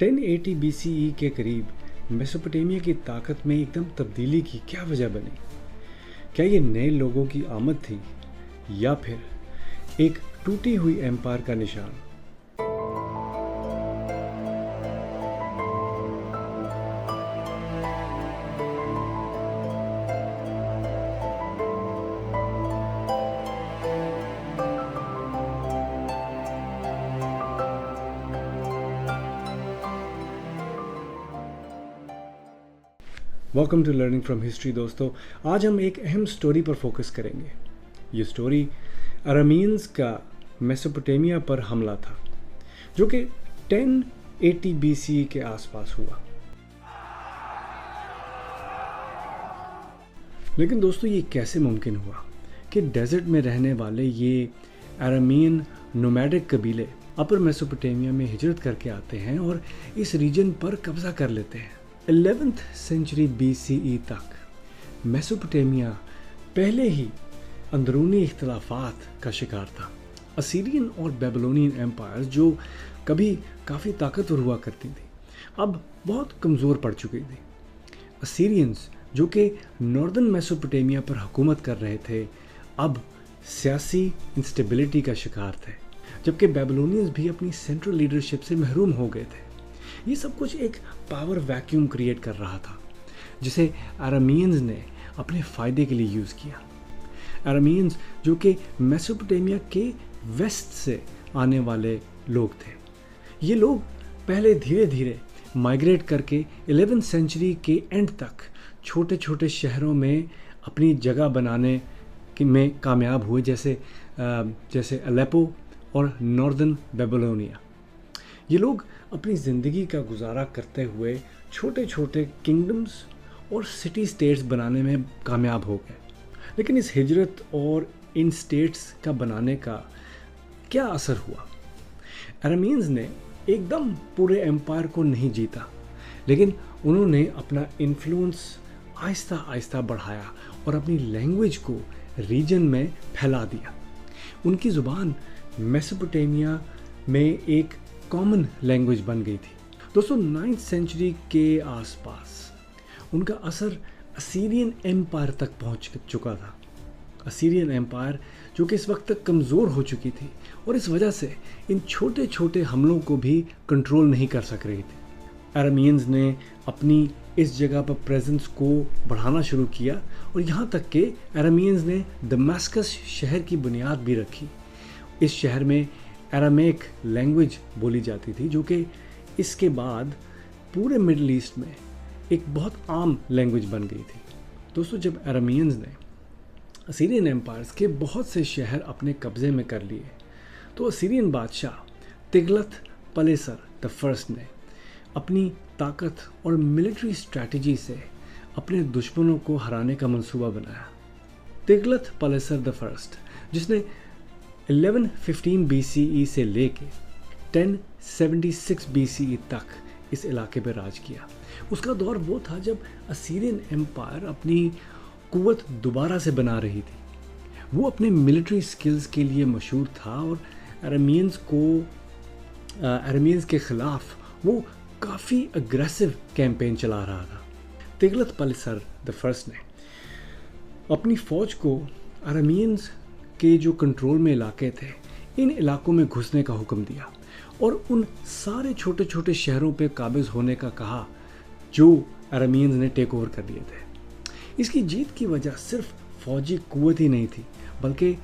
1080 BCE के करीब Mesopotamia की ताकत में एकदम तब्दीली की क्या वजह बनी? क्या ये नए लोगों की आमद थी या फिर एक टूटी हुई एम्पायर का निशान? Welcome to learning from history. दोस्तों, आज हम एक अहम स्टोरी पर फोकस करेंगे। ये स्टोरी अरामीन्स का मेसोपोटामिया पर हमला था, जो कि 1080 BCE के आसपास हुआ। लेकिन दोस्तों, ये कैसे मुमकिन हुआ कि डेजर्ट में रहने वाले ये अरामीन नोमैडिक कबीले अपर मेसोपोटामिया में हिजरत करके आते हैं और इस रीजन पर कब्जा कर लेते हैं? 11th सेंचुरी BCE तक मेसोपोटामिया पहले ही अंदरूनी इख्तलाफात का शिकार था। असीरियन और बेबीलोनियन एम्पायर्स, जो कभी काफ़ी ताकतवर हुआ करती थी, अब बहुत कमज़ोर पड़ चुकी थी। असीरियंस, जो कि नॉर्दर्न मेसोपोटामिया पर हुकूमत कर रहे थे, अब सियासी इंस्टेबिलिटी का शिकार थे, जबकि बेबीलोनियंस भी अपनी सेंट्रल लीडरशिप से महरूम हो गए थे। ये सब कुछ एक पावर वैक्यूम क्रिएट कर रहा था, जिसे अरामीयंस ने अपने फ़ायदे के लिए यूज़ किया। अरामीयंस, जो कि मेसोपोटामिया के वेस्ट से आने वाले लोग थे, ये लोग पहले धीरे धीरे माइग्रेट करके 11th सेंचुरी के एंड तक छोटे छोटे शहरों में अपनी जगह बनाने में कामयाब हुए, जैसे अलेपो और नॉर्दर्न बेबीलोनिया। ये लोग अपनी ज़िंदगी का गुजारा करते हुए छोटे छोटे किंगडम्स और सिटी स्टेट्स बनाने में कामयाब हो गए। लेकिन इस हिजरत और इन स्टेट्स का बनाने का क्या असर हुआ? अरामीयंस ने एकदम पूरे एम्पायर को नहीं जीता, लेकिन उन्होंने अपना इन्फ्लुएंस आहिस्ता आहिस्ता बढ़ाया और अपनी लैंग्वेज को रीजन में फैला दिया। उनकी ज़ुबान मेसोपोटामिया में एक कॉमन लैंग्वेज बन गई थी। दोस्तों, 9th सेंचुरी के आसपास उनका असर असीरियन एम्पायर तक पहुंच चुका था। असीरियन एम्पायर, जो कि इस वक्त तक कमज़ोर हो चुकी थी और इस वजह से इन छोटे छोटे हमलों को भी कंट्रोल नहीं कर सक रही थी। अरामीयंस ने अपनी इस जगह पर प्रेजेंस को बढ़ाना शुरू किया और यहाँ तक कि अरामीयंस ने दमास्कस शहर की बुनियाद भी रखी। इस शहर में अरामेक लैंग्वेज बोली जाती थी, जो कि इसके बाद पूरे मिडल ईस्ट में एक बहुत आम लैंग्वेज बन गई थी। दोस्तों, जब अरामीयंस ने असीरियन एम्पायर्स के बहुत से शहर अपने कब्ज़े में कर लिए, तो असीरियन बादशाह तिग्लत-पिलेसर द फर्स्ट ने अपनी ताकत और मिलिट्री स्ट्रैटेजी से अपने दुश्मनों को हराने का मंसूबा बनाया। तिग्लत-पिलेसर द फर्स्ट, जिसने 1115 BCE से लेके 1076 BCE तक इस इलाके पर राज किया। उसका दौर वो था जब असीरियन एम्पायर अपनी कुव्वत दोबारा से बना रही थी। वो अपने मिलिट्री स्किल्स के लिए मशहूर था और अरामीयंस के ख़िलाफ़ वो काफ़ी अग्रेसिव कैंपेन चला रहा था। तिग्लत-पिलेसर द फर्स्ट ने अपनी फ़ौज को अरामीयंस के जो कंट्रोल में इलाके थे, इन इलाकों में घुसने का हुक्म दिया और उन सारे छोटे छोटे शहरों पे काबिज होने का कहा जो अरामीयंस ने टेक ओवर कर लिए थे। इसकी जीत की वजह सिर्फ फौजी कुव्वत ही नहीं थी, बल्कि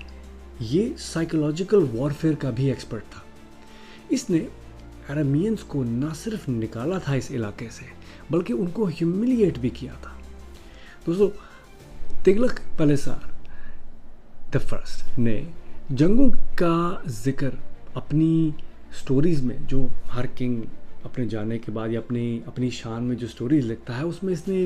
ये साइकोलॉजिकल वॉरफेयर का भी एक्सपर्ट था। इसने अरामीयंस को न सिर्फ निकाला था इस इलाके से, बल्कि उनको ह्यूमिलिएट भी किया था। दोस्तों, तिग्लत-पिलेसर द फर्स्ट ने जंगों का जिक्र अपनी स्टोरीज़ में, जो हर किंग अपने जाने के बाद या अपनी शान में जो स्टोरीज लिखता है, उसमें इसने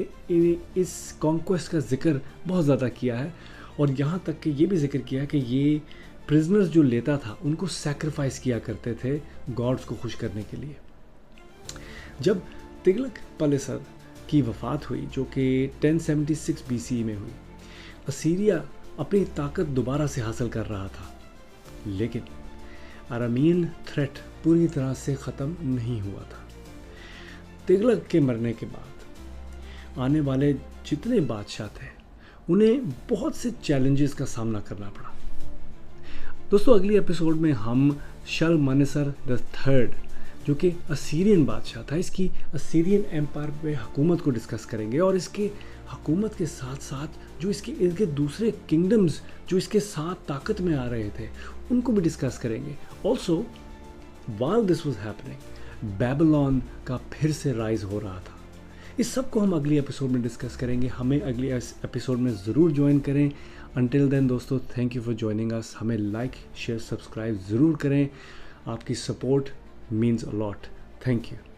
इस कॉन्क्वेस्ट का जिक्र बहुत ज़्यादा किया है और यहाँ तक कि ये भी जिक्र किया कि ये प्रिजनर्स जो लेता था उनको सैक्रिफाइस किया करते थे गॉड्स को खुश करने के लिए। जब तिग्लत-पिलेसर की वफ़ात हुई, जो कि 1076 BCE में हुई, असीरिया अपनी ताकत दोबारा से हासिल कर रहा था, लेकिन अरामीन थ्रेट पूरी तरह से ख़त्म नहीं हुआ था। तिगलक के मरने के बाद आने वाले जितने बादशाह थे उन्हें बहुत से चैलेंजेस का सामना करना पड़ा। दोस्तों अगली एपिसोड में हम शल्मनेसर द थर्ड जो कि असीरियन बादशाह था, इसकी असीरियन एम्पायर पे हुकूमत को डिस्कस करेंगे और इसके हुकूमत के साथ साथ जो इसके दूसरे किंगडम्स जो इसके साथ ताकत में आ रहे थे उनको भी डिस्कस करेंगे। Also while this was happening Babylon का फिर से राइज हो रहा था। इस सब को हम अगली एपिसोड में डिस्कस करेंगे। हमें अगली एपिसोड में ज़रूर ज्वाइन करें। अंटिल देन दोस्तों, thank you for joining us. हमें लाइक शेयर सब्सक्राइब ज़रूर करें। आपकी support means a lot. Thank you.